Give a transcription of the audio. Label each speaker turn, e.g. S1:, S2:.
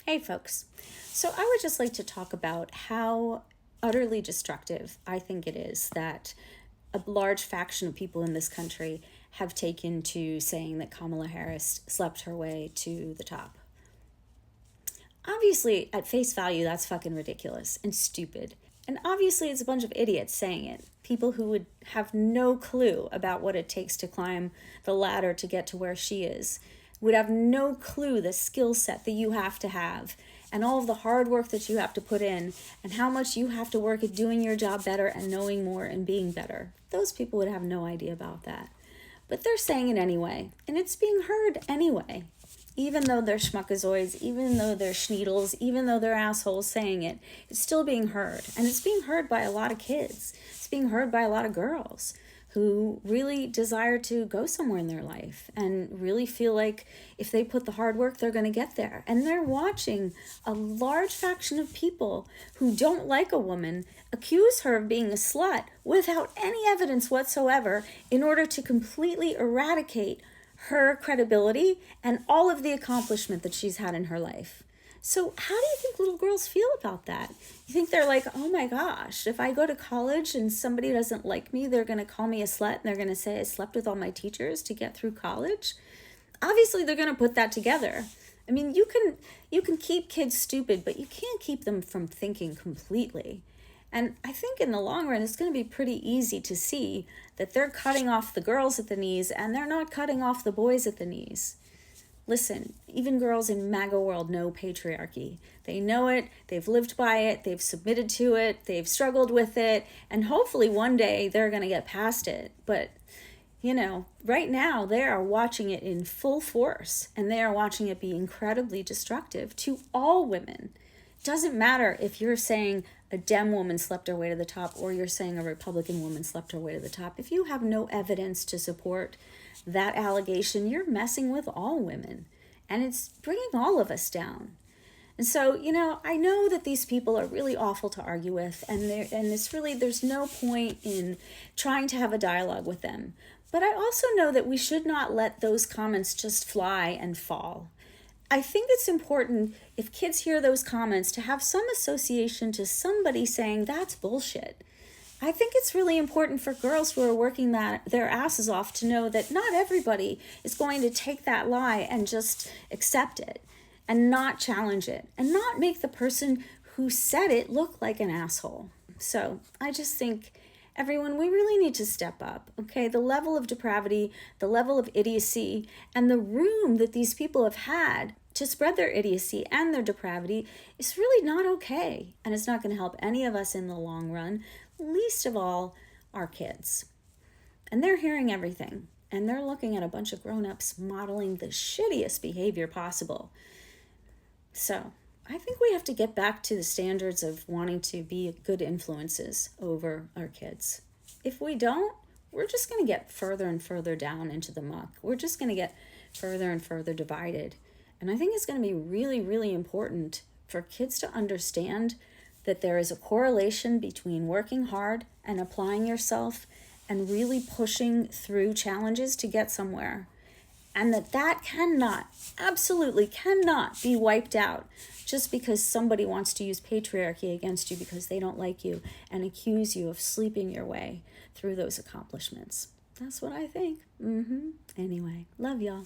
S1: Hey folks. So I would just like to talk about how utterly destructive I think it is that a large faction of people in this country have taken to saying that Kamala Harris slept her way to the top. Obviously, at face value, that's fucking ridiculous and stupid. And obviously, it's a bunch of idiots saying it. People who would have no clue about what it takes to climb the ladder to get to where she is, would have no clue the skill set that you have to have and all of the hard work that you have to put in and how much you have to work at doing your job better and knowing more and being better. Those people would have no idea about that. But they're saying it anyway, and it's being heard anyway. Even though they're schmuckazoids, even though they're schneedles, even though they're assholes saying it, it's still being heard. And it's being heard by a lot of kids. It's being heard by a lot of girls who really desire to go somewhere in their life and really feel like if they put the hard work, they're going to get there. And they're watching a large faction of people who don't like a woman accuse her of being a slut without any evidence whatsoever in order to completely eradicate her credibility and all of the accomplishment that she's had in her life. So how do you think little girls feel about that? You think they're like, oh my gosh, if I go to college and somebody doesn't like me, they're going to call me a slut and they're going to say I slept with all my teachers to get through college? Obviously, they're going to put that together. I mean, you can keep kids stupid, but you can't keep them from thinking completely. And I think in the long run, it's going to be pretty easy to see that they're cutting off the girls at the knees and they're not cutting off the boys at the knees. Listen, even girls in MAGA world know patriarchy. They know it, they've lived by it, they've submitted to it, they've struggled with it, and hopefully one day they're going to get past it. But, right now they are watching it in full force, and they are watching it be incredibly destructive to all women. It doesn't matter if you're saying a Dem woman slept her way to the top or you're saying a Republican woman slept her way to the top. If you have no evidence to support that allegation, you're messing with all women, and it's bringing all of us down. And so, I know that these people are really awful to argue with, and there's no point in trying to have a dialogue with them. But I also know that we should not let those comments just fly and fall. I think it's important, if kids hear those comments, to have some association to somebody saying that's bullshit. I think it's really important for girls who are working their asses off to know that not everybody is going to take that lie and just accept it and not challenge it and not make the person who said it look like an asshole. So I just think, everyone, we really need to step up, okay? The level of depravity, the level of idiocy, and the room that these people have had to spread their idiocy and their depravity is really not okay. And it's not going to help any of us in the long run, least of all our kids. And they're hearing everything. And they're looking at a bunch of grown-ups modeling the shittiest behavior possible. So I think we have to get back to the standards of wanting to be good influences over our kids. If we don't, we're just going to get further and further down into the muck. We're just going to get further and further divided. And I think it's going to be really, really important for kids to understand that there is a correlation between working hard and applying yourself and really pushing through challenges to get somewhere. And that cannot, absolutely cannot be wiped out just because somebody wants to use patriarchy against you because they don't like you and accuse you of sleeping your way through those accomplishments. That's what I think. Anyway, love y'all.